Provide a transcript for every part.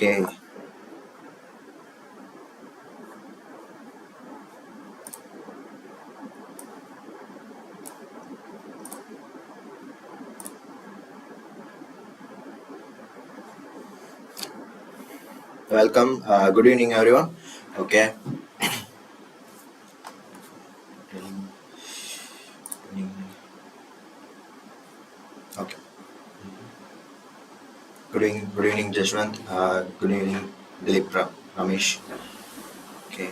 Okay. Welcome. Good evening, everyone. Okay. Okay. Good evening, Jashwant. Good evening, Dilip Ramesh. Okay.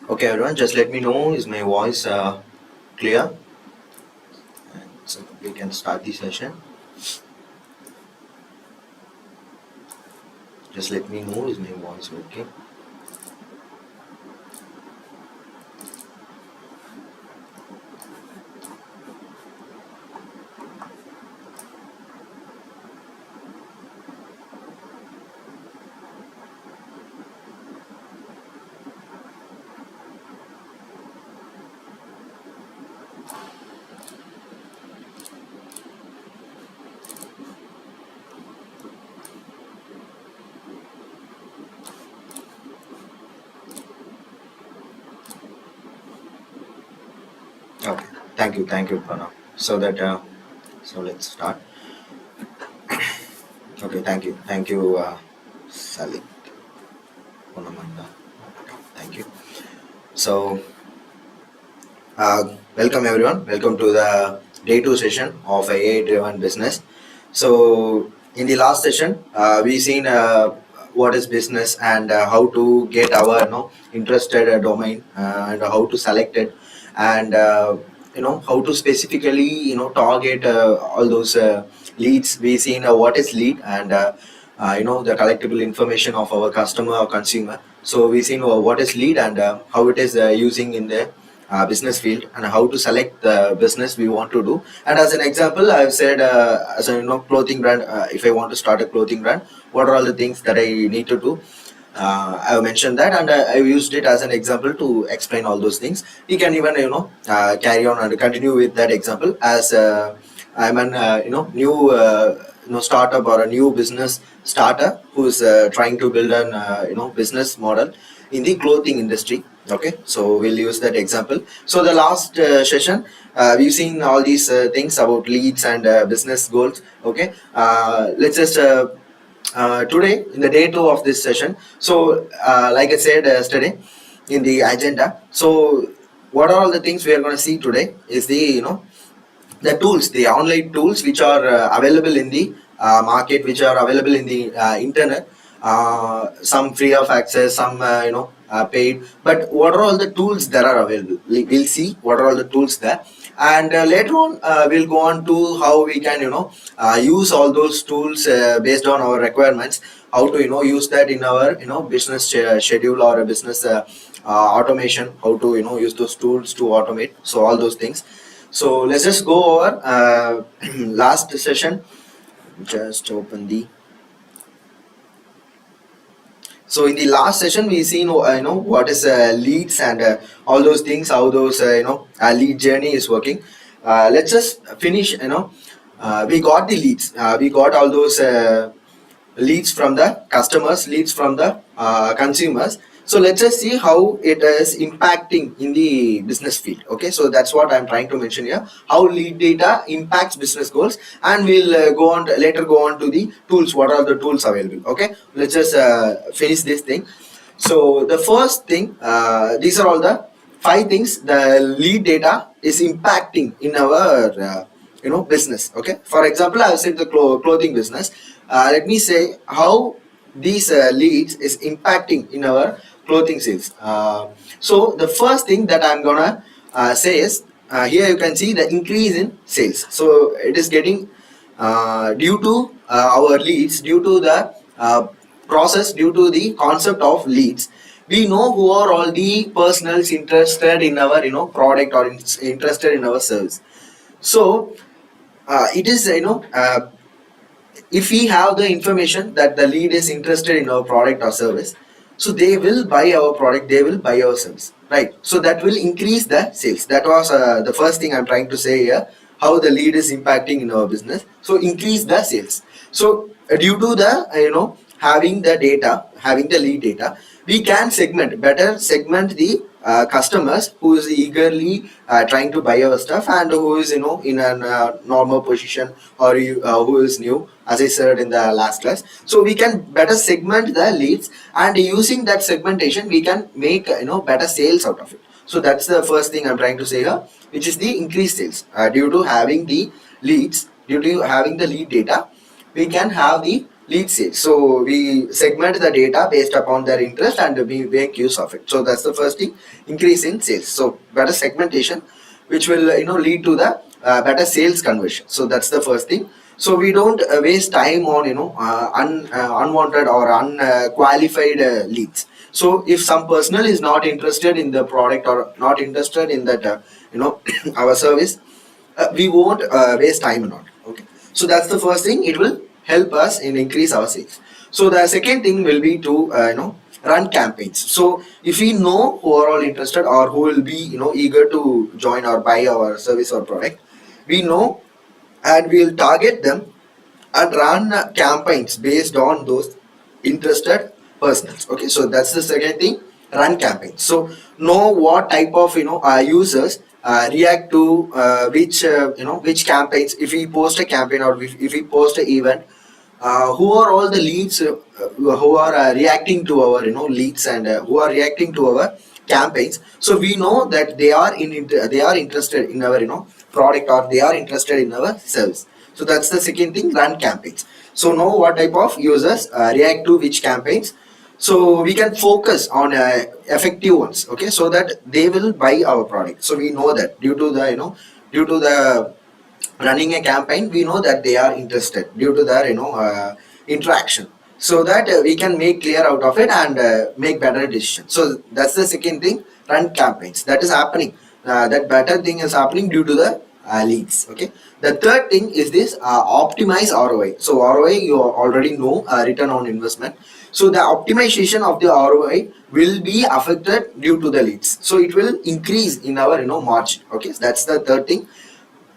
Okay, everyone. Just let me know. Is my voice clear? So we can start the session. Just let me know. Is my voice okay? Okay. Thank you, Pranav. So let's start. Okay. Thank you, Sally. Ponamanda. Thank you. So, welcome everyone. Welcome to the day two session of AI-driven business. So, in the last session, we seen what is business and how to get our interested domain and how to select it, and how to specifically target all those leads. We seen what is lead and the collectible information of our customer or consumer. So we seen what is lead and how it is using in the business field, and how to select the business we want to do. And as an example, I've said as a clothing brand, if I want to start a clothing brand, what are all the things that I need to do. I've mentioned that, and I've used it as an example to explain all those things. We can even carry on and continue with that example, as I'm an new startup or a new business starter who's trying to build an business model in the clothing industry. Okay, so we'll use that example. So the last session, we've seen all these things about leads and business goals. Okay, let's just today in the day two of this session. So like I said yesterday in the agenda, so what are all the things we are going to see today is the tools, the online tools which are available in the market, which are available in the internet. Some free of access, some paid. But what are all the tools that are available? We'll see what are all the tools there, and later on we'll go on to how we can use all those tools based on our requirements. How to use that in our business schedule or a business automation. How to use those tools to automate. So all those things. So let's just go over last session. Just open the. So in the last session, we seen what is leads and all those things, how those lead journey is working. Let's just finish. We got the leads. We got all those leads from the customers, leads from the consumers. So let's just see how it is impacting in the business field. Okay, so that's what I'm trying to mention here, how lead data impacts business goals. And we'll later go on to the tools, what are the tools available. Okay, let's just finish this thing. So the first thing, these are all the 5 things the lead data is impacting in our business. Okay, for example, I've said the clothing business. Let me say how these leads is impacting in our clothing sales. So the first thing that I'm gonna say is here you can see the increase in sales. So it is getting due to our leads, due to the process, due to the concept of leads, we know who are all the personals interested in our product or interested in our service. So it is if we have the information that the lead is interested in our product or service, so they will buy our product, they will buy our service, right? So that will increase the sales. That was the first thing I'm trying to say here, how the lead is impacting in our business. So increase the sales. So due to the having the data, having the lead data, we can segment the customers who is eagerly trying to buy our stuff, and who is in a normal position, or who is new, as I said in the last class. So we can better segment the leads, and using that segmentation we can make better sales out of it. So that's the first thing I'm trying to say here, which is the increased sales due to having the leads, due to having the lead data, we can have the lead sales. So we segment the data based upon their interest and we make use of it. So that's the first thing, increase in sales. So better segmentation, which will lead to the better sales conversion. So that's the first thing. So we don't waste time on unwanted or unqualified leads. So if some personal is not interested in the product or not interested in that our service, we won't waste time on it. Okay, so that's the first thing. It will help us in increase our sales. So the second thing will be to run campaigns. So if we know who are all interested or who will be eager to join or buy our service or product, we know, and we'll target them and run campaigns based on those interested persons. Okay, so that's the second thing, run campaigns. So know what type of users react to which campaigns. If we post a campaign, or if we post an event, who are all the leads who are reacting to our leads, and who are reacting to our campaigns. So we know that they are they are interested in our product, or they are interested in our service. So that's the second thing, run campaigns. So know what type of users react to which campaigns, so we can focus on effective ones. Okay, so that they will buy our product. So we know that due to the due to the running a campaign, we know that they are interested due to their interaction. So that we can make clear out of it and make better decisions. So that's the second thing, run campaigns. That is happening, that better thing is happening due to the leads. Okay, the third thing is this, optimize ROI. So ROI, you already know, return on investment. So the optimization of the ROI will be affected due to the leads. So it will increase in our margin. Okay, so that's the third thing,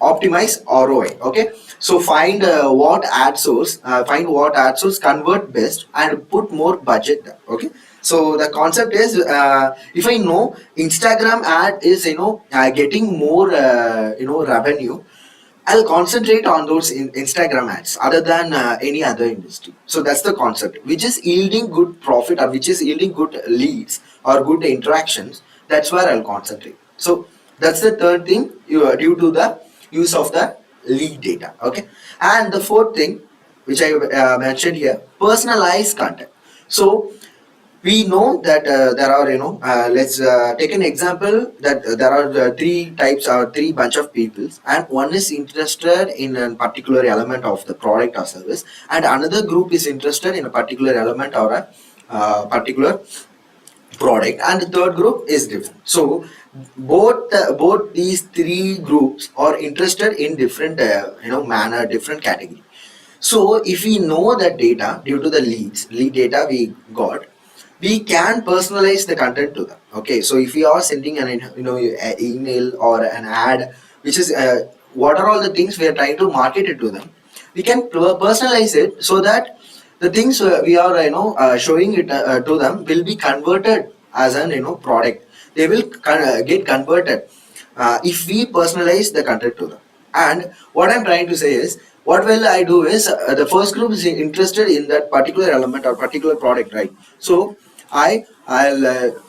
optimize ROI. Okay, so find find what ad source convert best and put more budget there. Okay, so the concept is, if I know Instagram ad is getting more revenue, I'll concentrate on those Instagram ads other than any other industry. So that's the concept, which is yielding good profit, or which is yielding good leads or good interactions. That's where I'll concentrate. So that's the third thing, due to the use of the lead data. Okay, and the fourth thing, which I mentioned here, personalized content. So we know that there are let's take an example, that there are three types or three bunch of people, and one is interested in a particular element of the product or service, and another group is interested in a particular element or a particular product, and the third group is different. So both these three groups are interested in different manner, different category. So if we know that data, due to the lead data we got, we can personalize the content to them. Okay, so if we are sending an email or an ad, which is what are all the things we are trying to market it to them, we can personalize it, so that the things we are showing it to them will be converted as an product. They will get converted if we personalize the content to them. And what I'm trying to say is, what will I do is, the first group is interested in that particular element or particular product, right? So I'll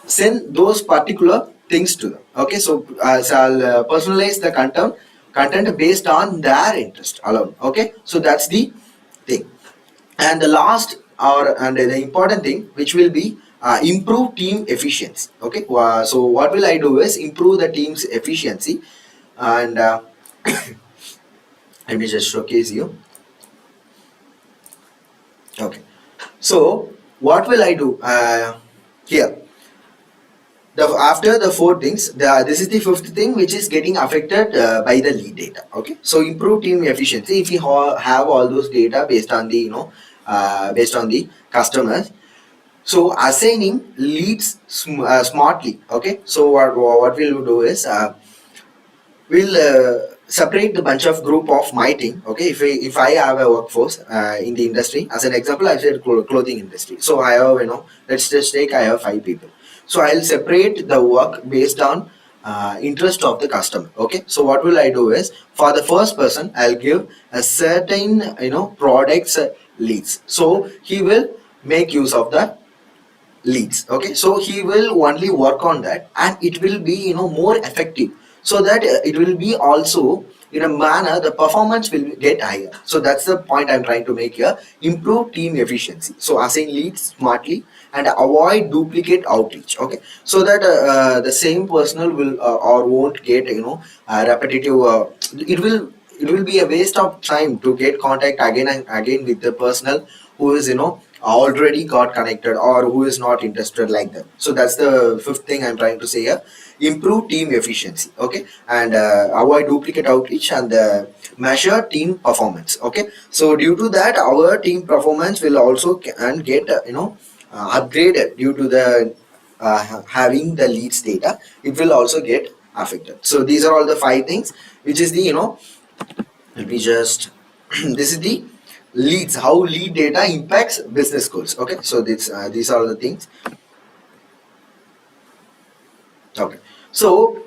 send those particular things to them. Okay, so I'll personalize the content based on their interest alone. Okay, so that's the thing. And the last, and the important thing, which will be improve team efficiency. Okay, so what will I do is improve the team's efficiency, and Let me just showcase you. Okay. So what will I do here? After the four things, this is the fifth thing which is getting affected by the lead data. Okay, so improve team efficiency. If you have all those data based on the based on the customers, so assigning leads smartly. Okay, so what we'll do is we'll separate the bunch of group of my team. Okay, if I have a workforce in the industry, as an example I said clothing industry, so I have, let's just take, I have 5 people. So I'll separate the work based on interest of the customer. Okay, so what will I do is, for the first person I'll give a certain products leads, so he will make use of the leads. Okay, so he will only work on that, and it will be more effective, so that it will be also in a manner the performance will get higher. So that's the point I'm trying to make here. Improve team efficiency, so assign leads smartly and avoid duplicate outreach. Okay, so that the same personnel will or won't get repetitive, it will be a waste of time to get contact again and again with the personnel who is already got connected or who is not interested like that. So that's the fifth thing I'm trying to say here. Improve team efficiency. Okay, and avoid duplicate outreach, and measure team performance. Okay, so due to that our team performance will also can get upgraded due to the having the leads data. It will also get affected. So these are all the five things which is the let me just this is the leads, how lead data impacts business goals. Okay, so these are the things. Okay, so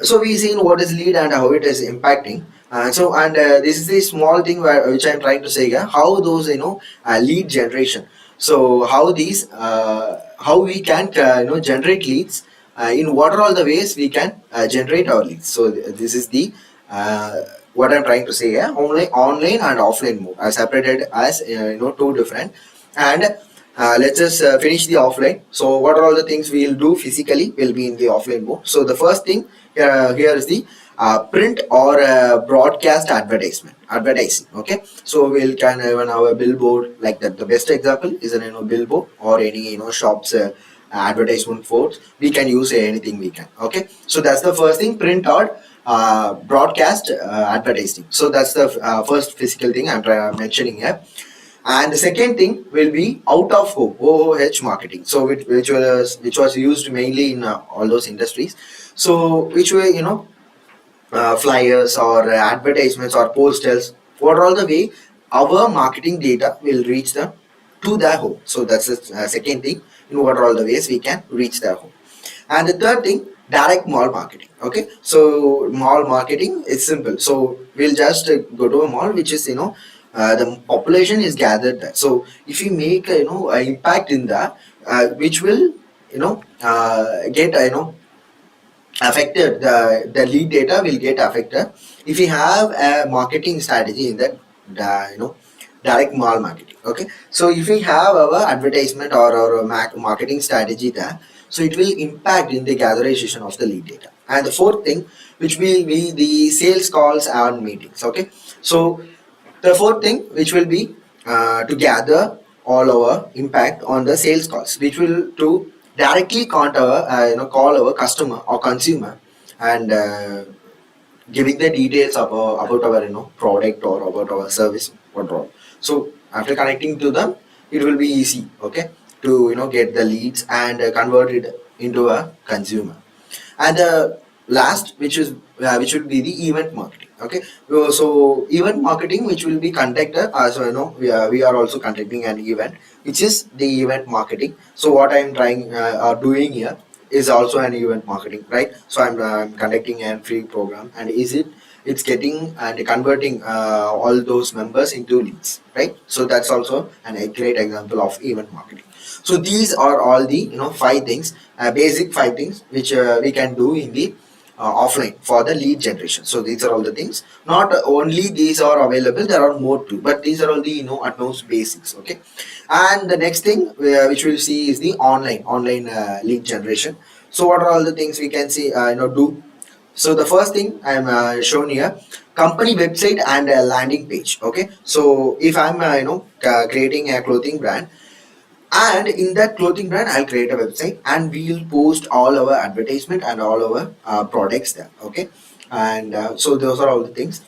so we seen what is lead and how it is impacting. This is the small thing which I'm trying to say here. How those lead generation. So how these how we can generate leads. In what are all the ways we can generate our leads. So this is the what I'm trying to say here. Online and offline mode. I separated as two different. And let's just finish the offline. So what are all the things we'll do physically will be in the offline mode. So the first thing here is the print or broadcast advertising. Okay, so we'll can even have a billboard like that. The best example is an billboard or any shops advertisement boards. We can use anything we can. Okay, so that's the first thing, print or broadcast advertising. So that's the first physical thing I'm mentioning here. And the second thing will be out of home OOH marketing. So which was used mainly in all those industries. So which way flyers or advertisements or posters. What are all the way our marketing data will reach them to their home. So that's the second thing. In what are all the ways we can reach their home. And the third thing, direct mall marketing. Okay, so mall marketing is simple. So we'll just go to a mall which is the population is gathered there. So if you make an impact in that, which will get affected, the lead data will get affected if you have a marketing strategy in that direct mall marketing. Okay, so if we have our advertisement or our marketing strategy there, so it will impact in the gatherization of the lead data. And the fourth thing, which will be the sales calls and meetings. Okay, so the fourth thing which will be to gather all our impact on the sales calls, which will to directly call our customer or consumer, and giving the details about our product or about our service whatever. So after connecting to them, it will be easy, okay, to get the leads and convert it into a consumer. And the last, which would be the event marketing. Okay, so event marketing which will be conducted as we are also conducting an event, which is the event marketing. So what I'm trying or doing here is also an event marketing, right? So I'm conducting a free program, and it's getting and converting all those members into leads, right? So that's also a great example of event marketing. So these are all the five things, basic five things which we can do in the offline for the lead generation. So these are all the things. Not only these are available, there are more too, but these are all the utmost basics. Okay, and the next thing which we'll see is the online lead generation. So what are all the things we can see do? So the first thing I'm shown here, company website and a landing page. Okay, so if I'm creating a clothing brand, and in that clothing brand I'll create a website and we'll post all our advertisement and all our products there. Okay, and so those are all the things.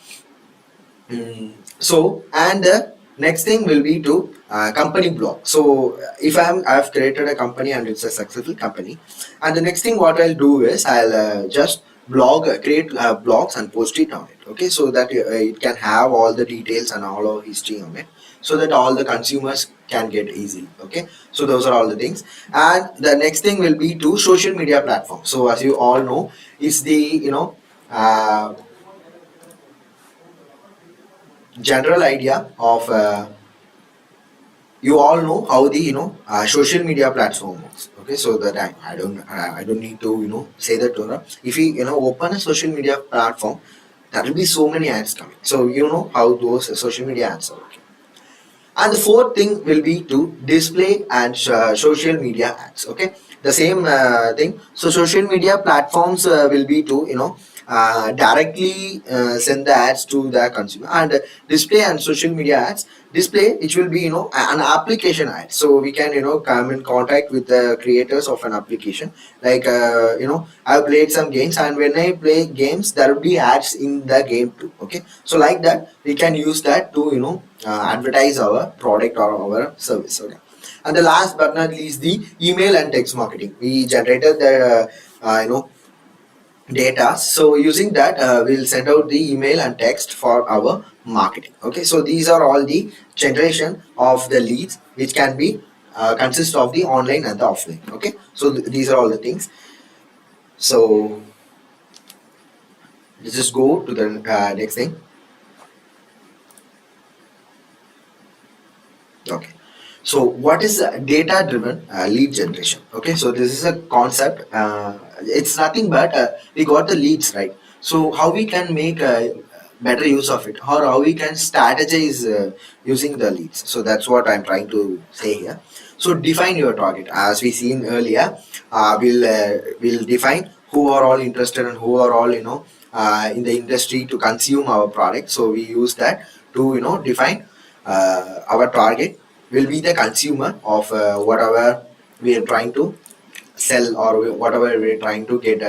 So, and the next thing will be to company blog. So, if I've created a company and it's a successful company, and the next thing what I'll do is I'll just create blogs and post it on it. Okay, so that it can have all the details and all of history on it, so that all the consumers can get easily. Okay, so those are all the things. And the next thing will be to social media platform. So, as you all know, is the Uh, general idea of you all know how the social media platform works. Okay, so that I don't need to say that to her. If you open a social media platform, there will be so many ads coming, so you know how those social media ads are working. And the fourth thing will be to display and social media ads. Okay, the same thing. So social media platforms will be to directly send the ads to the consumer, and display and social media ads. Display, which will be an application ad, so we can come in contact with the creators of an application. Like I've played some games, and when I play games, there will be ads in the game too. Okay, so like that we can use that to advertise our product or our service. Okay, and the last but not least, the email and text marketing. We generated the data, so using that we'll send out the email and text for our marketing. Okay, so these are all the generation of the leads which can be consist of the online and the offline. Okay, so these are all the things. So let's just go to the next thing. Okay, so what is data driven lead generation? Okay, so this is a concept. It's nothing but we got the leads, right? So how we can make better use of it, or how we can strategize using the leads. So that's what I'm trying to say here. So define your target. As we seen earlier, we'll define who are all interested and who are all in the industry to consume our product. So we use that to define our target will be the consumer of whatever we are trying to sell, or whatever we're trying to get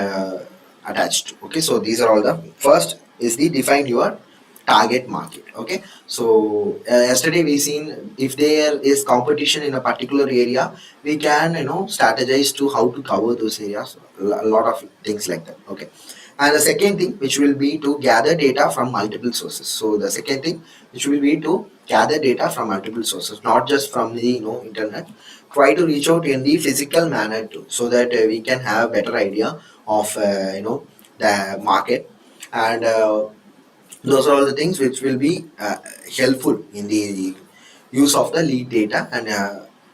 attached. Okay, so these are all the first is the define your target market. Okay, so yesterday we seen if there is competition in a particular area, we can strategize to how to cover those areas, a lot of things like that. Okay, and the second thing which will be to gather data from multiple sources. So the second thing which will be to gather data from multiple sources, not just from the internet. Try to reach out in the physical manner too, so that we can have better idea of the market. And those are all the things which will be helpful in the use of the lead data and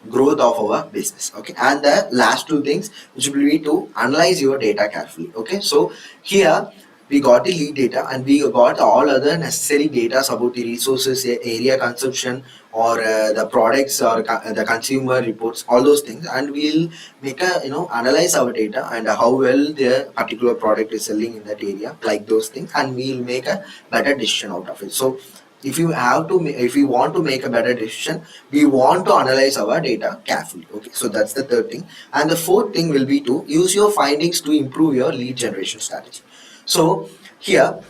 growth of our business. Okay, and the last two things which will be to analyze your data carefully. Okay, so here we got the lead data and we got all other necessary data about the resources, area consumption, or the products, or the consumer reports, all those things, and we'll make a analyze our data and how well the particular product is selling in that area, like those things, and we'll make a better decision out of it. So if we want to make a better decision, we want to analyze our data carefully. Okay, so that's the third thing. And the fourth thing will be to use your findings to improve your lead generation strategy. So here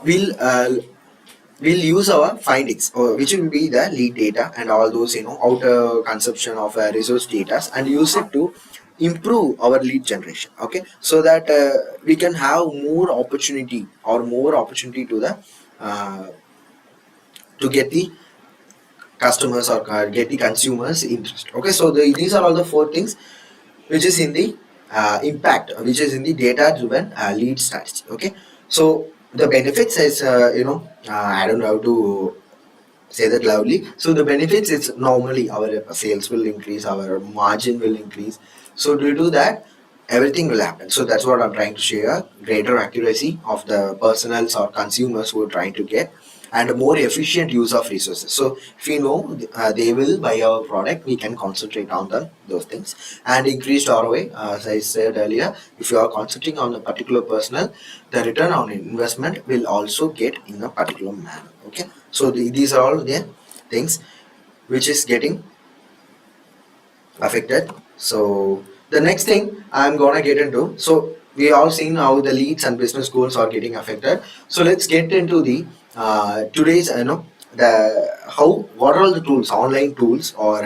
we'll use our findings, which will be the lead data and all those outer consumption of resource data, and use it to improve our lead generation. Okay, so that we can have more opportunity, or more opportunity to the to get the customers, or get the consumers interest. Okay, so these are all the four things which is in the impact, which is in the data driven lead strategy. Okay, so the benefits is I don't know how to say that loudly. So the benefits is normally our sales will increase, our margin will increase. So due to that, everything will happen. So that's what I'm trying to share: greater accuracy of the personals or consumers who are trying to get, and a more efficient use of resources. So if we know they will buy our product, we can concentrate on those things and increased ROI. As I said earlier, if you are concentrating on a particular personnel, the return on investment will also get in a particular manner. Okay, so these are all the things which is getting affected. So the next thing I'm gonna get into, so we all seen how the leads and business goals are getting affected. So let's get into the today's the how what are all the tools, online tools, or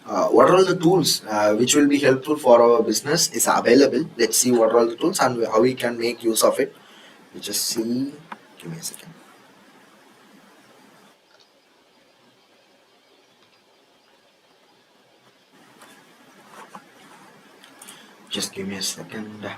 what are all the tools which will be helpful for our business is available. Let's see what are all the tools and how we can make use of it. We just see. Give me a second. Just give me a second.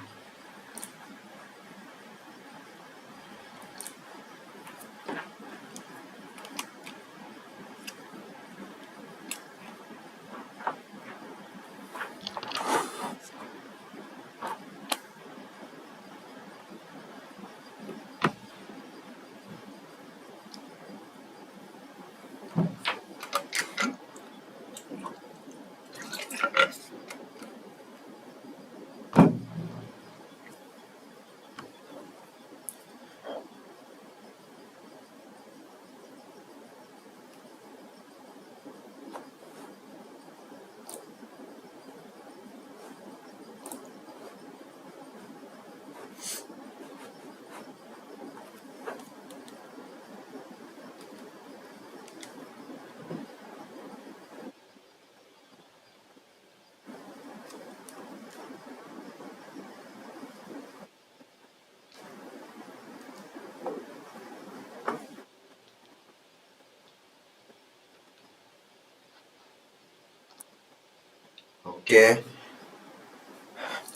Okay.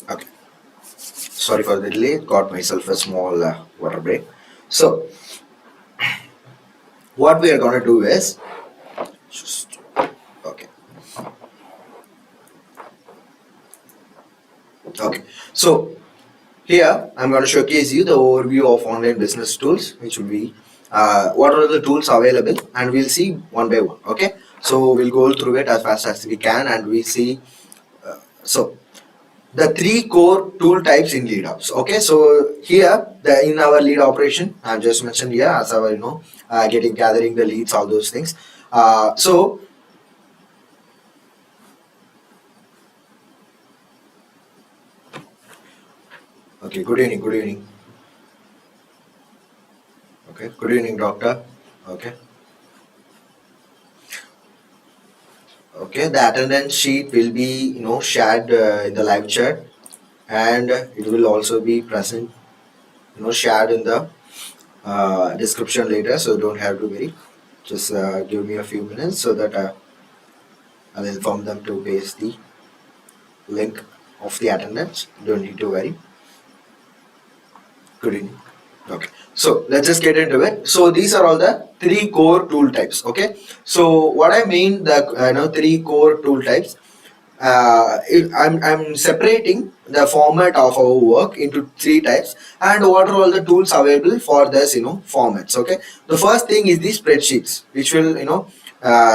Okay. Sorry for the delay. Got myself a small water break. So what we are gonna do is just okay. Okay. So here I'm going to showcase you the overview of online business tools, which will be what are the tools available, and we'll see one by one. Okay. So we'll go through it as fast as we can, and we see. So the three core tool types in lead ops. Okay, so here in our lead operation, I've just mentioned here as our getting gathering the leads, all those things. So okay, good evening, good evening. Okay, good evening, doctor. Okay, okay, the attendance sheet will be shared in the live chat, and it will also be present shared in the description later, so don't have to worry. Just give me a few minutes so that I'll inform them to paste the link of the attendance. Don't need to worry. Good evening. Okay, so let's just get into it. So these are all the three core tool types. Okay, so what I mean the three core tool types. I'm separating the format of our work into three types, and what are all the tools available for this formats. Okay, the first thing is the spreadsheets, which will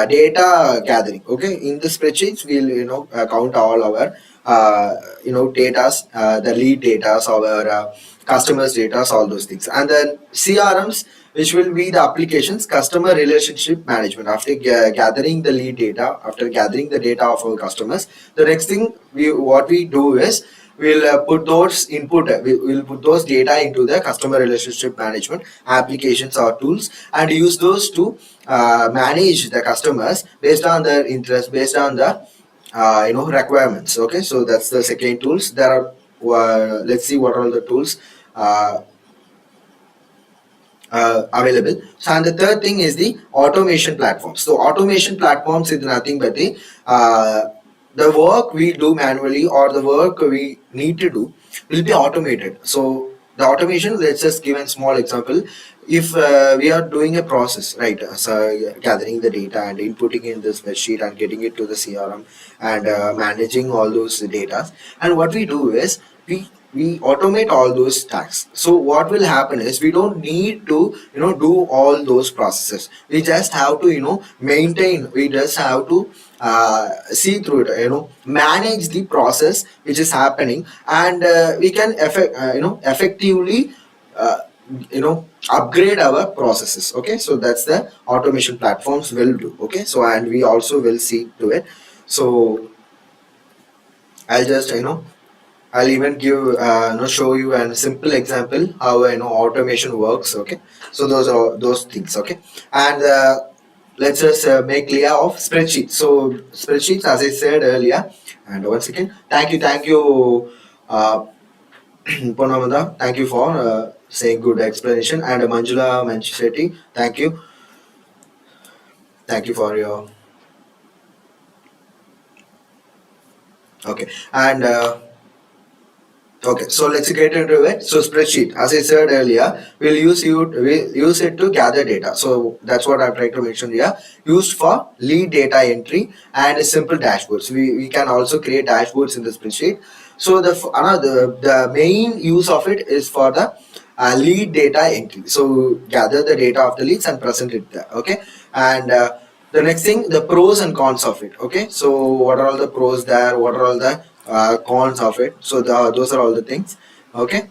data gathering. Okay, in the spreadsheets we'll count all our datas, the lead datas, our customers data, all those things, and then CRMs, which will be the applications, customer relationship management. After gathering the lead data, after gathering the data of our customers, the next thing what we do is we'll put those input, we'll put those data into the customer relationship management applications or tools, and use those to manage the customers based on their interest, based on the requirements. Okay, so that's the second tools. There are let's see what are the tools uh, available. So, and the third thing is the automation platforms. So automation platforms is nothing but the work we do manually or the work we need to do will be automated. So the automation, let's just give a small example. If we are doing a process, right, so gathering the data and inputting in the spreadsheet and getting it to the CRM and managing all those data, and what we do is we we automate all those tasks. So what will happen is we don't need to do all those processes. We just have to maintain. We just have to see through it, manage the process which is happening, and we can effectively uh, upgrade our processes. Okay, so that's the automation platforms will do. Okay, so and we also will see to it. So I'll just I'll even give show you a simple example how automation works. Okay, so those are those things. Okay, and let's just make clear of spreadsheets. So spreadsheets, as I said earlier, and once again, thank you, Ponamanda, thank you for saying good explanation, and Manjula Manchisetti, thank you for your okay, and. Okay, so let's get into it. So spreadsheet, as I said earlier, we'll use it to gather data. So that's what I'm trying to mention here. Used for lead data entry and simple dashboards. We can also create dashboards in the spreadsheet. So the main use of it is for the lead data entry. So gather the data of the leads and present it there. Okay, and the next thing, the pros and cons of it. Okay, so what are all the pros there? What are all the cons of it? So those are all the things. Okay,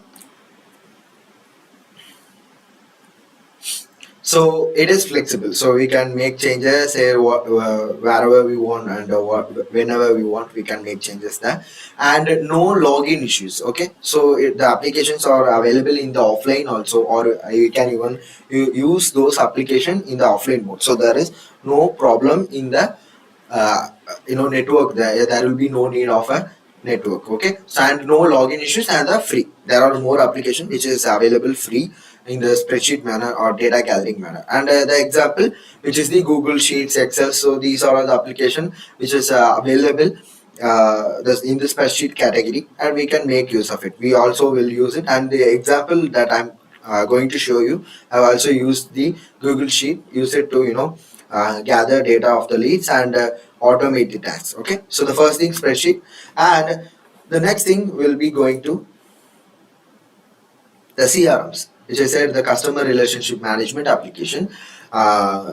so it is flexible, so we can make changes here wherever we want, and whenever we want we can make changes there, and no login issues. Okay, so the applications are available in the offline also, or you can even use those application in the offline mode, so there is no problem in the uh, network. There will be no need of a network. Okay, so and no login issues, and the free, there are more application which is available free in the spreadsheet manner or data gathering manner, and the example which is the Google Sheets, Excel. So these are all the application which is available in the spreadsheet category, and we can make use of it. We also will use it, and the example that I'm going to show you, I've also used the Google Sheet, use it to gather data of the leads and automate the tasks. Okay, so the first thing, spreadsheet, and the next thing will be going to the CRMs, which I said, the customer relationship management application,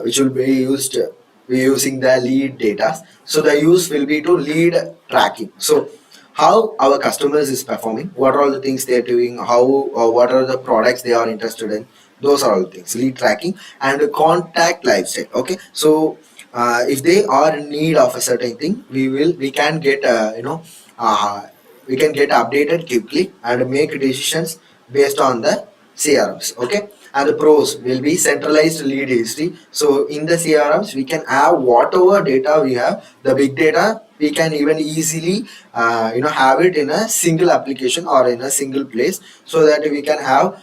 which will be used. We're using the lead data. So the use will be to lead tracking. So how our customers is performing, what are all the things they're doing, how what are the products they are interested in. Those are all the things. Lead tracking and contact lifestyle. Okay, so if they are in need of a certain thing, we can get uh, we can get updated quickly and make decisions based on the CRMs. Okay, and the pros will be centralized lead history. So in the CRMs, we can have whatever data we have, the big data. We can even easily have it in a single application or in a single place, so that we can have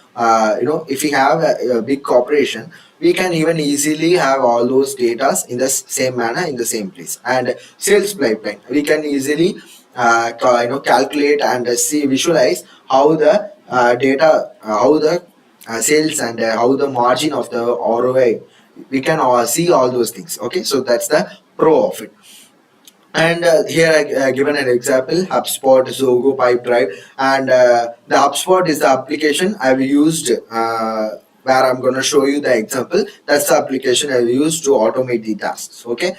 if we have a big corporation, we can even easily have all those data in the same manner in the same place. And sales pipeline, we can easily calculate and see, visualize how the data, how the sales, and how the margin of the ROI, we can see all those things. Okay, so that's the pro of it. And here I given an example: HubSpot, Zogo, Pipedrive, and the HubSpot is the application I've used. Where I'm going to show you the example. That's the application I've used to automate the tasks. Okay,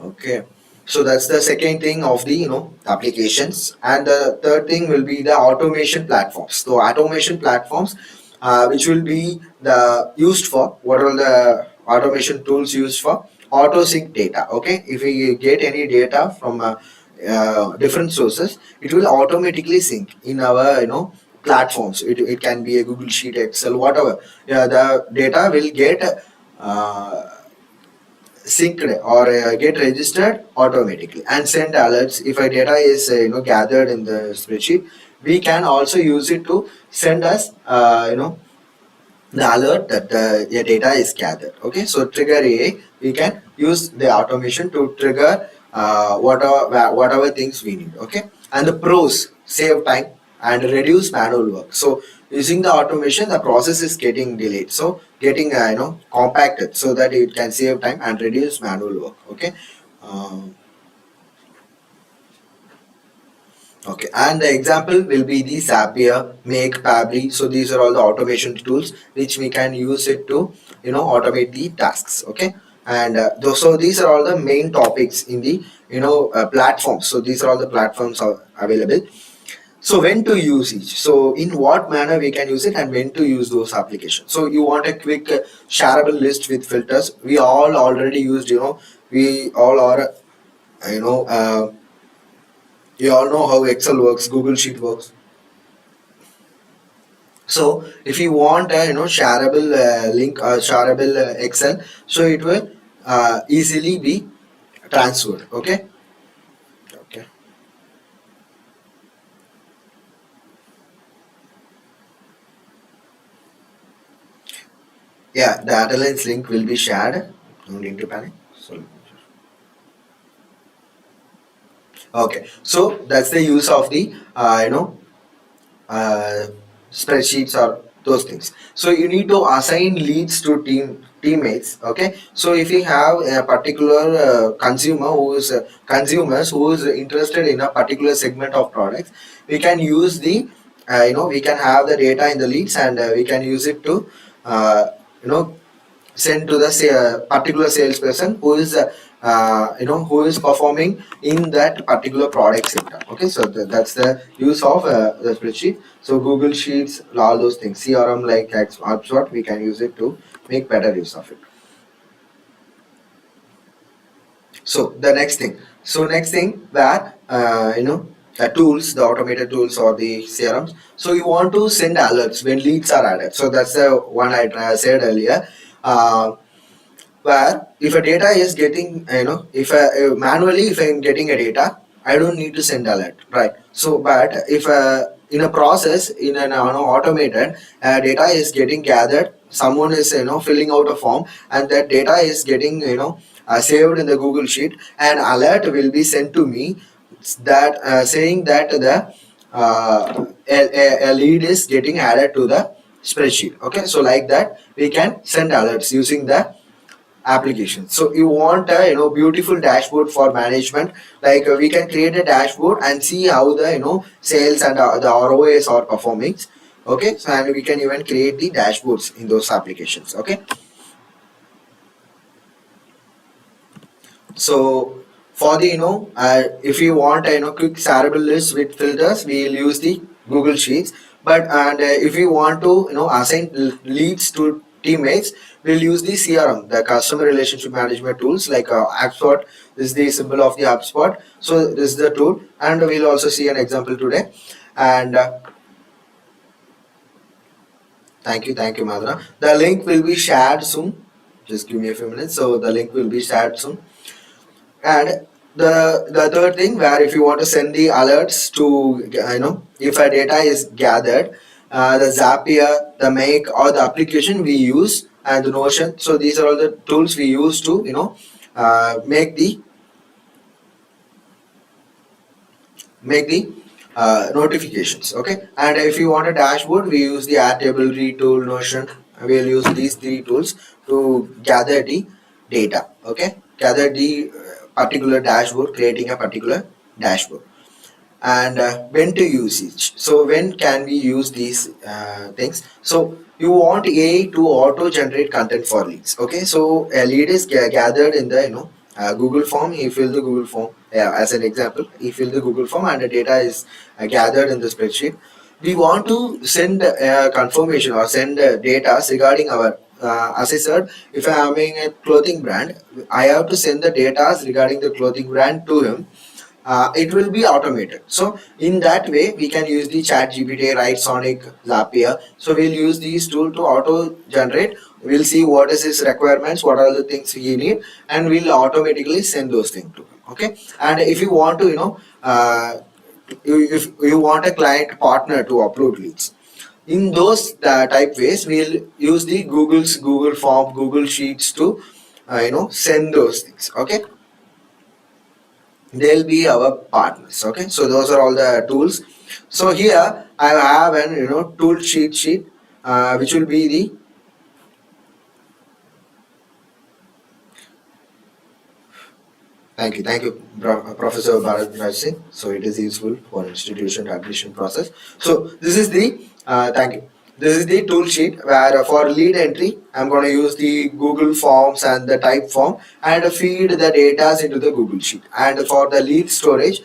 okay. So that's the second thing of the applications, and the third thing will be the automation platforms. So automation platforms, which will be the used for, what are the automation tools used for? Auto sync data. Okay, if we get any data from different sources, it will automatically sync in our platforms. It can be a Google Sheet, Excel, whatever. Yeah, the data will get uh, synced or get registered automatically and send alerts. If a data is gathered in the spreadsheet, we can also use it to send us the alert that your data is gathered. Okay, so trigger AI, we can use the automation to trigger whatever things we need. Okay, and the pros: save time and reduce manual work. So using the automation, the process is getting delayed, so getting compacted, so that it can save time and reduce manual work. Okay. Um, Okay, and the example will be the Zapier, Make, Pabbly. So these are all the automation tools which we can use it to, automate the tasks. Okay, and so these are all the main topics in the, platforms. So these are all the platforms are available. So when to use each? So in what manner we can use it, and when to use those applications? So you want a quick shareable list with filters. We all already used, we all are, you know. You all know how Excel works, Google Sheet works. So if you want a shareable link or shareable Excel, so it will easily be transferred. Okay. Okay. Yeah, the Adeline's link will be shared. No need to panic. So okay. So that's the use of the uh, spreadsheets or those things. So you need to assign leads to teammates. Okay, so if you have a particular consumer who is consumers who is interested in a particular segment of products, we can use the we can have the data in the leads, and we can use it to uh, you know sent to the particular salesperson who is who is performing in that particular product sector. Okay, so that's the use of the spreadsheet. So Google Sheets, all those things, CRM like HubSpot, we can use it to make better use of it. So the next thing, where the tools, the automated tools or the CRMs. So you want to send alerts when leads are added. So that's the one I said earlier. Where if a data is getting, if manually if I'm getting a data, I don't need to send alert, right? So but if in a process, in an automated data is getting gathered, someone is filling out a form, and that data is getting saved in the Google Sheet, and alert will be sent to me, that saying that the a lead is getting added to the spreadsheet. Okay, so like that we can send alerts using the application. So you want a beautiful dashboard for management, like we can create a dashboard and see how the sales and the ROAs are performing. Okay, so and we can even create the dashboards in those applications. Okay, so for the if you want a quick shareable list with filters, we will use the Google Sheets. But and if you want to assign leads to teammates, we'll use the CRM, the customer relationship management tools, like HubSpot. This is the symbol of the HubSpot. So this is the tool, and we'll also see an example today. And thank you, Madhura. The link will be shared soon. Just give me a few minutes. So the link will be shared soon. And the third thing, where if you want to send the alerts to if a data is gathered, the Zapier, the Make, or the application we use, and the Notion. So these are all the tools we use to make the notifications. Okay, and if you want a dashboard, we use the Airtable, Retool, Notion. We'll use these three tools to gather the data. Okay, gather the particular dashboard, creating a particular dashboard. And when to use each. So when can we use these things? So you want AI to auto generate content for leads. Okay, so a lead is gathered in the Google form. He fill the Google form, as an example, he fill the Google form, and the data is gathered in the spreadsheet. We want to send confirmation or send data regarding our as I said, if I am having a clothing brand, I have to send the data regarding the clothing brand to him. It will be automated. So in that way, we can use the Chat GPT, Write, Sonic, Zapier. So we'll use these tools to auto generate. We'll see what is his requirements, what are the things he need, and we'll automatically send those things to him. Okay. And if you want to, if you want a client partner to upload leads, in those type ways, we'll use the Google Form, Google Sheets to send those things. Okay, they'll be our partners. Okay, so those are all the tools. So here I have an tool sheet, which will be the Thank you, Professor Bharat Raj Singh. So it is useful for institution admission process. So this is the thank you. This is the tool sheet where for lead entry, I'm going to use the Google Forms and the type form and feed the data into the Google Sheet. And for the lead storage,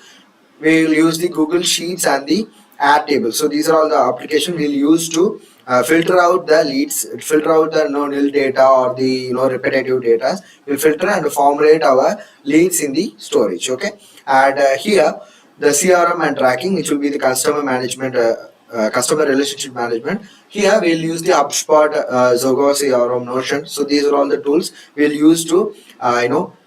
we will use the Google Sheets and the add table. So these are all the application we'll use to filter out the leads, filter out the no nil data or the repetitive data. We'll filter and formulate our leads in the storage. Okay, and here the CRM and tracking, which will be the customer management. Customer relationship management. Here we'll use the HubSpot, Zoho, CRM, Notion. So these are all the tools we'll use to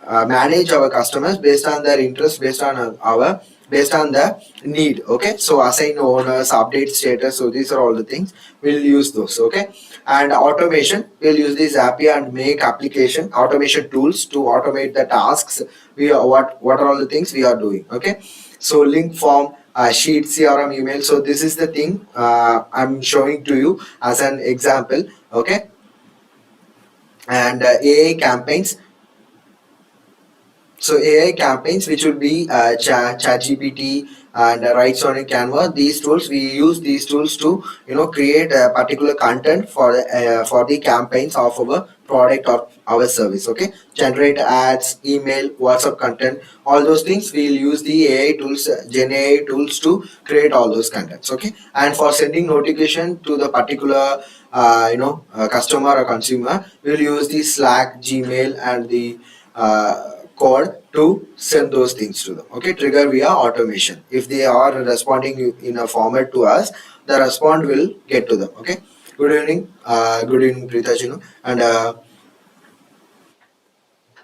manage our customers based on their interest, based on the need. Okay, so assign owners, update status. So these are all the things we'll use those. Okay, and automation, we'll use this Zapier and make application automation tools to automate the tasks. We are what are all the things we are doing. Okay, so link form, sheet, CRM, email. So this is the thing I'm showing to you as an example. Okay, and AI campaigns. So AI campaigns, which will be ChatGPT and Writes on Canva. These tools, we use these tools to create a particular content for the campaigns of our product or our service. Okay, generate ads, email, WhatsApp content, all those things. We'll use the AI tools, Gen AI tools to create all those contents. Okay, and for sending notification to the particular customer or consumer, we'll use the Slack, Gmail, and the code to send those things to them. Okay, trigger via automation. If they are responding in a format to us, the response will get to them. Okay, good evening, Preeta Chinu, and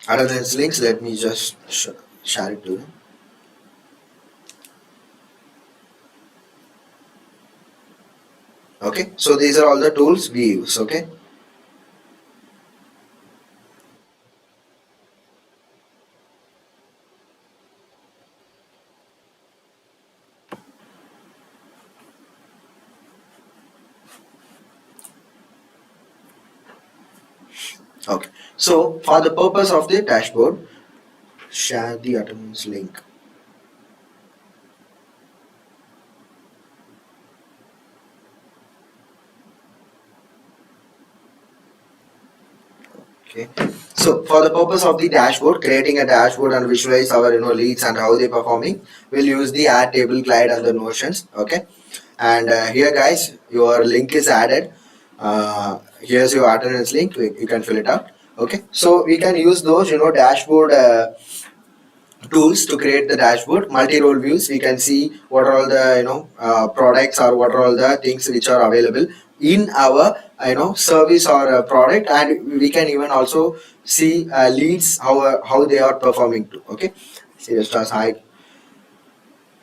attendance links. Let me just share it to them. Okay, so these are all the tools we use. Okay. Okay, so for the purpose of the dashboard, share the attendance link. Okay. So for the purpose of the dashboard, creating a dashboard and visualize our leads and how they performing, we'll use the add table glide and the notions. Okay. And here guys, your link is added. Here's your attendance link. You can fill it out. Okay. So we can use those dashboard tools to create the dashboard. Multi-role views, we can see what are all the products or what are all the things which are available in our service or product, and we can even also see leads, how they are performing too. Okay, serious stars. Hi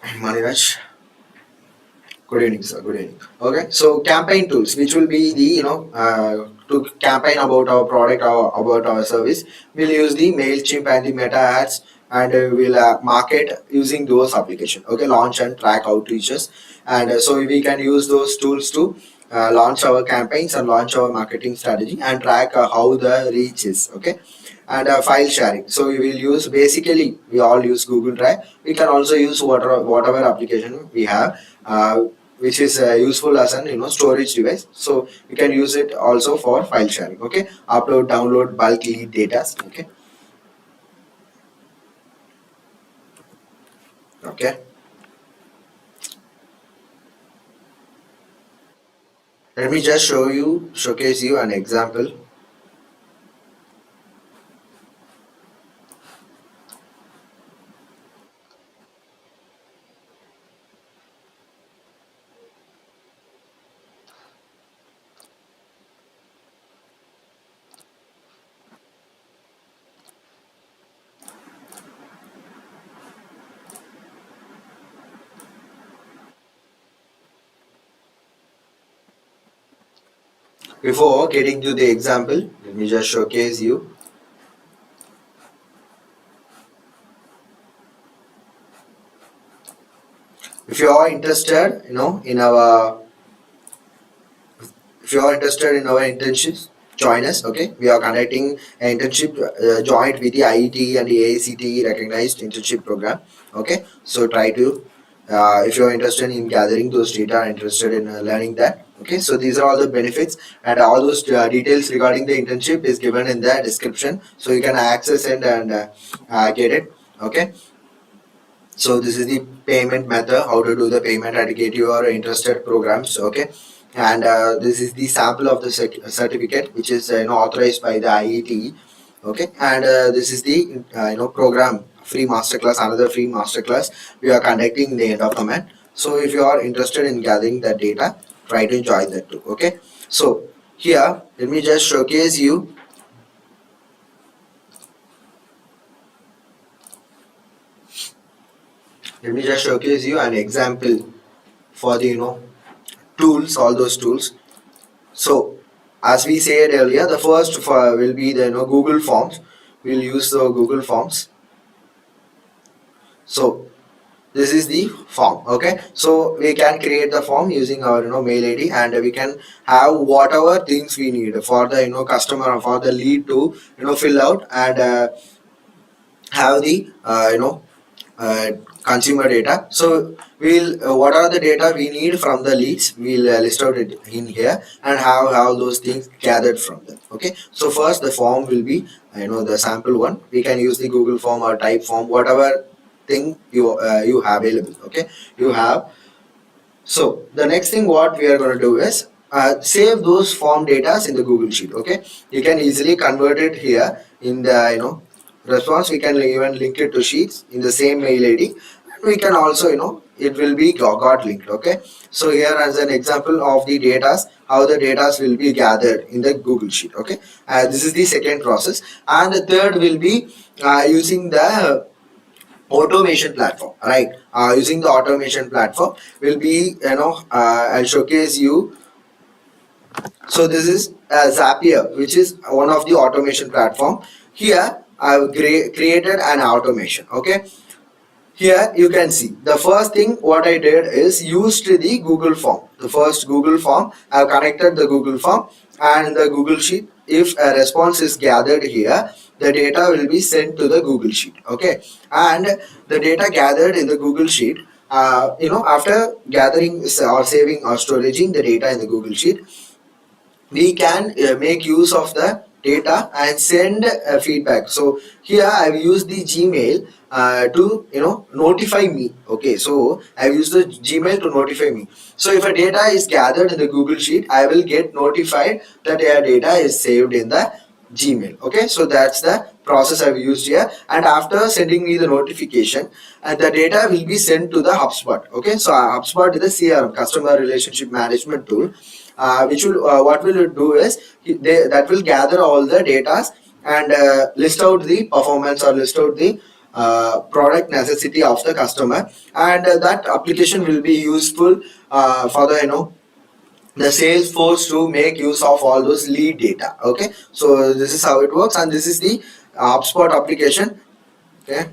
Maniraj. Good evening, sir. Good evening. Okay, so campaign tools, which will be the to campaign about our product or about our service. We'll use the Mailchimp and the Meta ads, and we'll market using those application. Okay, launch and track outreaches, and so we can use those tools to launch our campaigns and launch our marketing strategy and track how the reach is. Okay, and file sharing. So we will use, basically we all use Google Drive. We can also use whatever application we have. Which is useful as an storage device, so you can use it also for file sharing. Okay, upload, download bulk lead data. Okay. Okay, let me just showcase you an example. Before getting to the example, let me just showcase you. If you are interested in our, if you are interested in our internships, join us. Okay, we are conducting an internship joint with the IETE and the AICTE recognized internship program. Okay, so try to if you're interested in gathering those data, interested in learning that. Okay, so these are all the benefits, and all those details regarding the internship is given in the description, so you can access it and get it. Okay, so this is the payment method, how to do the payment and get your interested programs. Okay, and this is the sample of the certificate, which is authorized by the IETE. Okay, and this is the program free masterclass, another free masterclass we are conducting in the end of the month. So if you are interested in gathering that data, try to join that too. Okay, so here let me just showcase you. Let me just showcase you an example for the tools, all those tools. So as we said earlier, the first will be the Google Forms. We'll use the Google Forms. So this is the form. Okay, so we can create the form using our mail ID, and we can have whatever things we need for the customer or for the lead to fill out, and have the uh, consumer data. So we'll what are the data we need from the leads, we'll list out it in here and have all those things gathered from them. Okay, so first the form will be the sample one. We can use the Google form or type form, whatever thing you have available. Okay, you have. So the next thing what we are going to do is save those form data in the Google Sheet. Okay, you can easily convert it here in the response. We can even link it to sheets in the same mail ID, and we can also it will be got linked. Okay, so here as an example of the data, how the data will be gathered in the Google Sheet. Okay, this is the second process, and the third will be using the automation platform, right? Using the automation platform will be I'll showcase you. So this is Zapier, which is one of the automation platform. Here I've created an automation. Okay, here you can see the first thing what I did is used the Google form. The first Google form, I've connected the Google form and the Google Sheet. If a response is gathered here, the data will be sent to the Google Sheet. Okay, and the data gathered in the Google Sheet, after gathering or saving or storing the data in the Google Sheet, we can make use of the data and send feedback. So here I've used the Gmail to notify me. Okay, so I've used the Gmail to notify me. So if a data is gathered in the Google Sheet, I will get notified that a data is saved in the Gmail. Okay, so that's the process I've used here. And after sending me the notification, and the data will be sent to the HubSpot. Okay, so HubSpot is the CRM, customer relationship management tool, which will what will it do is that will gather all the data and list out the performance or list out the product necessity of the customer, and that application will be useful for the Salesforce to make use of all those lead data. Okay, so this is how it works, and this is the HubSpot application. Okay.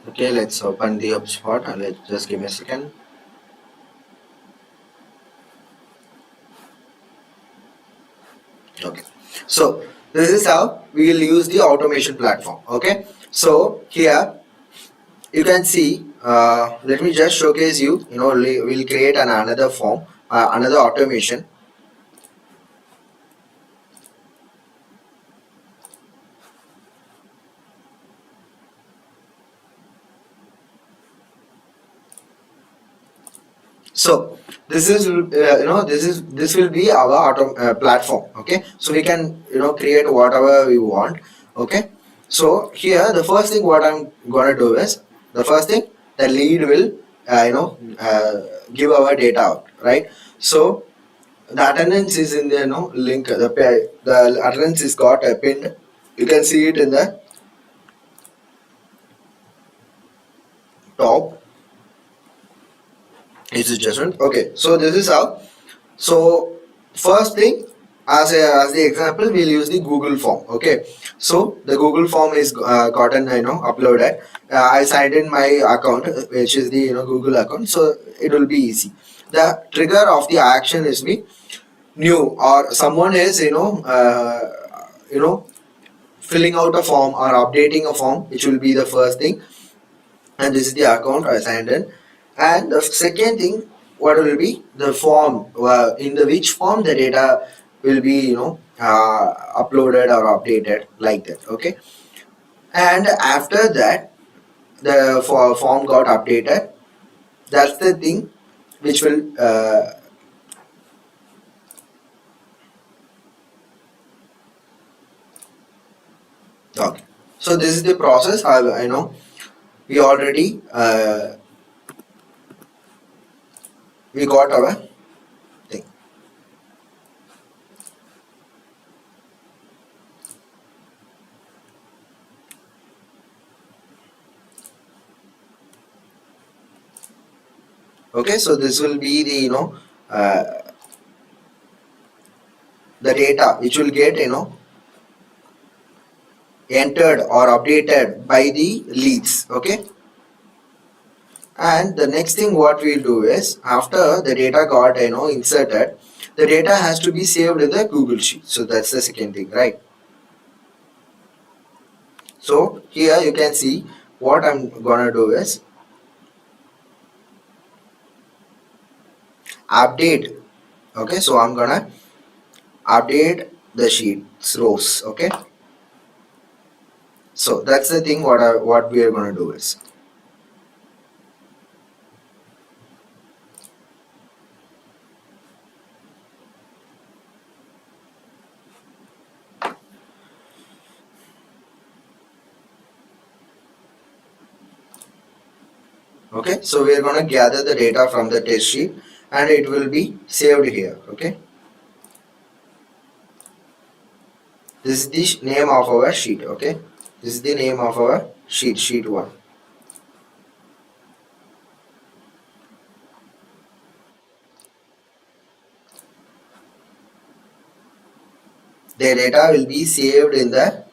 Okay, let's open the HubSpot and let's just give me a second. Okay, so this is how we will use the automation platform. Okay, so here you can see, let me just showcase you, we'll create another form, another automation. So this will be our platform. Okay, so we can create whatever we want. Okay, so here the first thing what I'm gonna do is, the first thing, the lead will give our data out, right? So the attendance is in the link, the attendance is got pinned. You can see it in the top. It's a judgment. Okay, so this is how. So first thing, as the example, we'll use the Google form. Okay, so the Google form is gotten uploaded. I signed in my account, which is the Google account, so it will be easy. The trigger of the action is me new, or someone is filling out a form or updating a form, which will be the first thing. And this is the account I signed in. And the second thing, what will be the form, in the which form the data will be uploaded or updated, like that. Okay, and after that the form got updated. That's the thing which will okay. So this is the process. I know we already we got our thing. Okay, so this will be the uh, the data which will get entered or updated by the leads. Okay, and the next thing what we'll do is, after the data got inserted, the data has to be saved in the Google Sheet. So that's the second thing, right? So here you can see what I'm gonna do is update. Okay, so I'm gonna update the sheets rows. Okay, so that's the thing what we are gonna do is. Okay, so we are going to gather the data from the test sheet and it will be saved here. Okay, this is the name of our sheet. Okay, this is the name of our sheet 1. The data will be saved in the,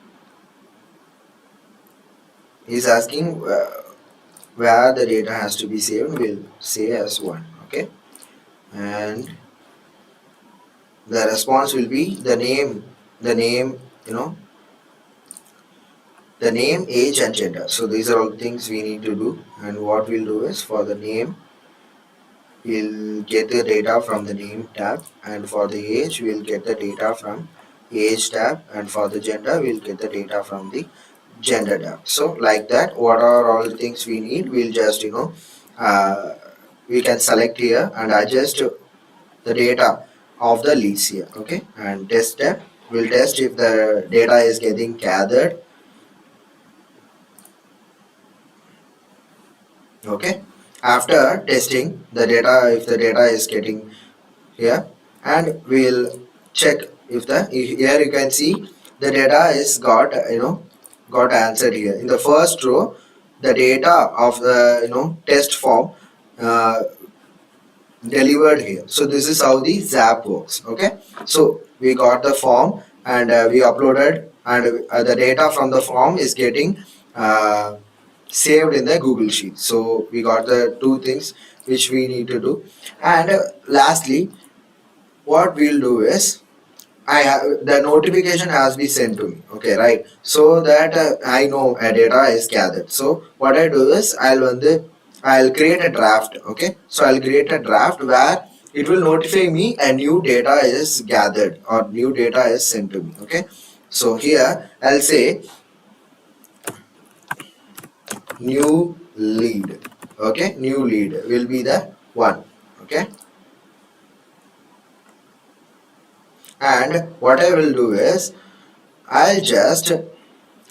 is asking where the data has to be saved, we'll say as 1. Okay, and the response will be the name, the name, age and gender. So these are all things we need to do, and what we'll do is, for the name we'll get the data from the name tab, and for the age we'll get the data from age tab, and for the gender we'll get the data from the gender tab. So like that, what are all the things we need, we'll just uh, we can select here and adjust the data of the leads here. Okay, and test tab, we'll test if the data is getting gathered. Okay, after testing the data, if the data is getting here, and we'll check if the, here you can see the data is got got answered here in the first row. The data of the test form uh, delivered here. So this is how the zap works. Okay, so we got the form and we uploaded, and the data from the form is getting saved in the Google Sheet. So we got the two things which we need to do. And lastly, what we'll do is I have the notification has been sent to me. Okay, right? So that I know a data is gathered. So what I do is I'll create a draft. Okay, so I'll create a draft where it will notify me a new data is gathered or new data is sent to me. Okay, so here I'll say new lead. Okay, new lead will be the one. Okay, and what I will do is I'll just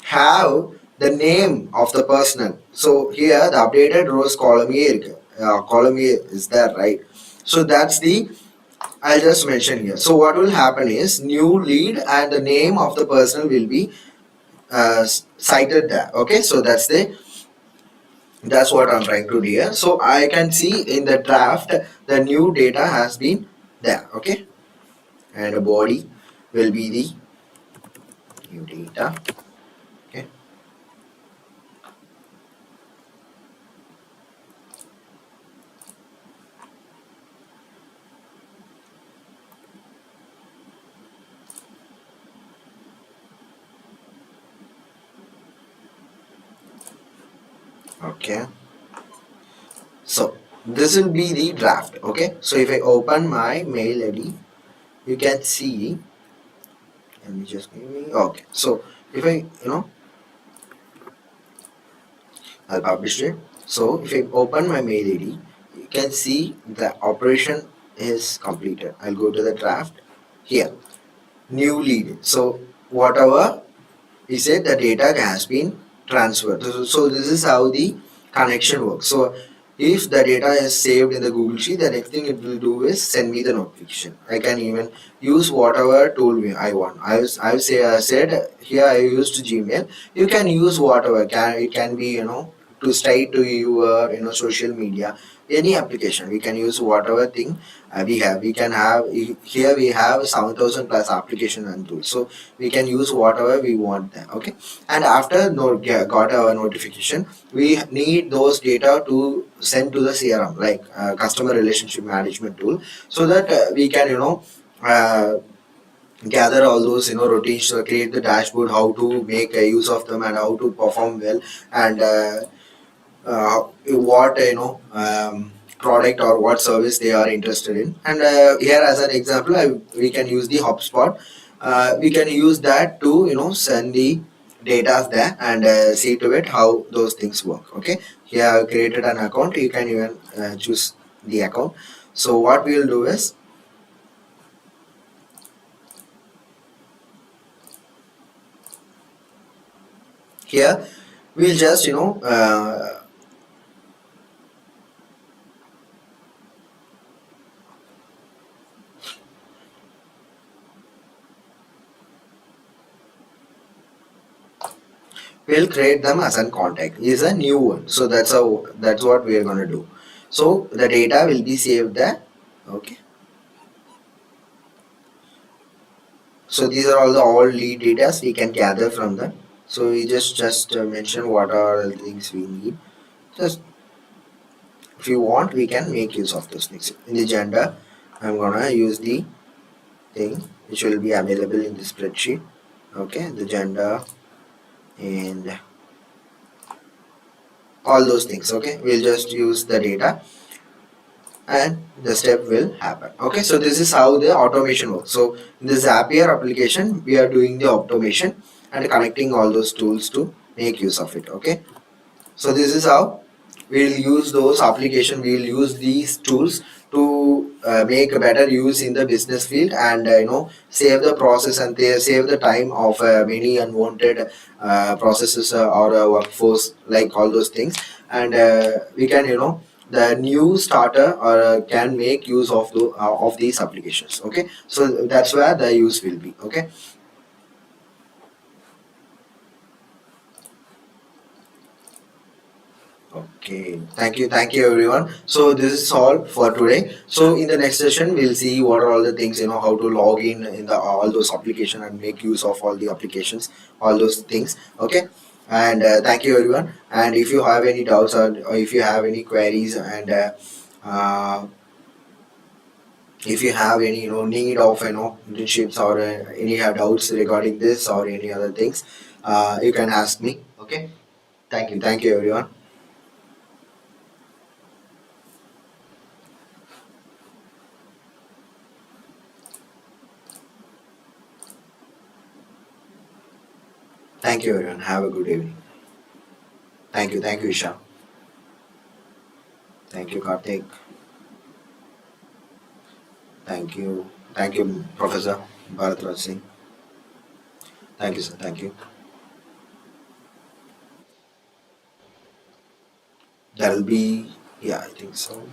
have the name of the person. So here the updated rows column A column A is there, right? So that's the I'll just mention here. So what will happen is new lead and the name of the person will be cited there. Okay, so that's what I'm trying to do here. So I can see in the draft the new data has been there. Okay, and the body will be the new data. Okay. Okay. So this will be the draft. Okay, so if I open my mail ID, you can see. Let me just give me. Okay, so if I I'll publish it. So if I open my mail ID, you can see the operation is completed. I'll go to the draft here. New lead. So whatever we said, the data has been transferred. So this is how the connection works. So if the data is saved in the Google Sheet, the next thing it will do is send me the notification. I can even use whatever tool I want. I said here I used Gmail. You can use whatever. It can be to straight to your social media, any application. We can use whatever thing we have. We can have here we have 7,000 plus application and tools. So we can use whatever we want there. Okay, and after got our notification, we need those data to send to the CRM, like customer relationship management tool, so that we can uh, gather all those routines, create the dashboard, how to make use of them and how to perform well, and what product or what service they are interested in. And here as an example, we can use the HubSpot. We can use that to send the data there and see to it how those things work. Okay, here I've created an account. You can even choose the account. So what we will do is here we'll just we'll create them as a contact is a new one. So that's what we are going to do. So the data will be saved there. Okay, so these are all lead data we can gather from them. So we just mention what are the things we need. Just if you want, we can make use of those things. In the gender, I'm gonna use the thing which will be available in the spreadsheet. Okay, the gender and all those things. Okay, we'll just use the data and the step will happen. Okay, so this is how the automation works. So in the Zapier application, we are doing the automation and connecting all those tools to make use of it. Okay, so this is how we'll use those application. We'll use these tools to make a better use in the business field and save the process and save the time of many unwanted processes or workforce, like all those things. And we can the new starter or can make use of these applications. Okay, so that's where the use will be. Okay. Okay, thank you everyone. So this is all for today. So in the next session, we'll see what are all the things, how to log in the all those application and make use of all the applications, all those things. Okay. And thank you everyone. And if you have any doubts, or if you have any queries, and uh, if you have any need of internships, or any doubts regarding this or any other things, you can ask me. Okay. Thank you everyone. Thank you everyone. Have a good evening. Thank you Isha. Thank you Karthik. Thank you Professor Bharatraj Singh. Thank you sir. Thank you. That'll be, yeah, I think so.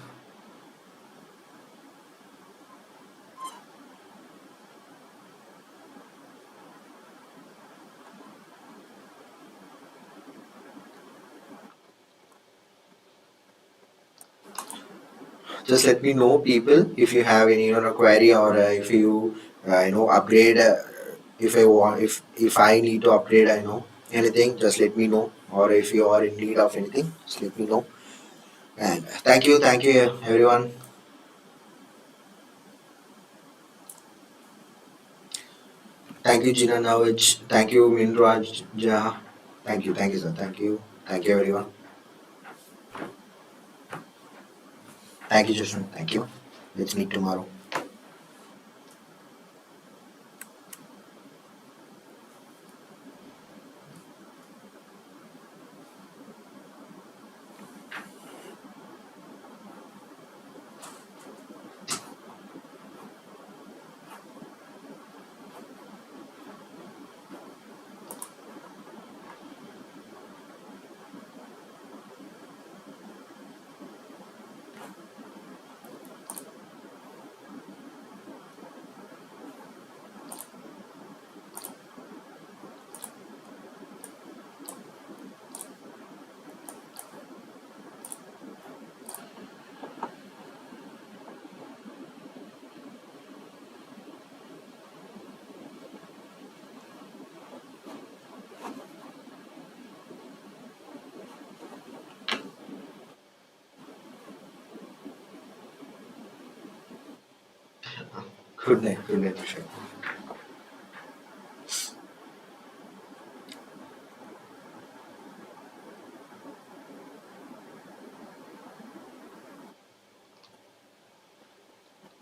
Just let me know, people, if you have any query, or if you upgrade. If I want, if I need to upgrade, anything, just let me know. Or if you are in need of anything, just let me know. And thank you everyone. Thank you Jina Nawaj. Thank you Minraj Jha. Thank you sir. Thank you everyone. Thank you Justin. Thank you. Let's meet tomorrow. Good night. Good night, Vishal.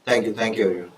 Thank you everyone.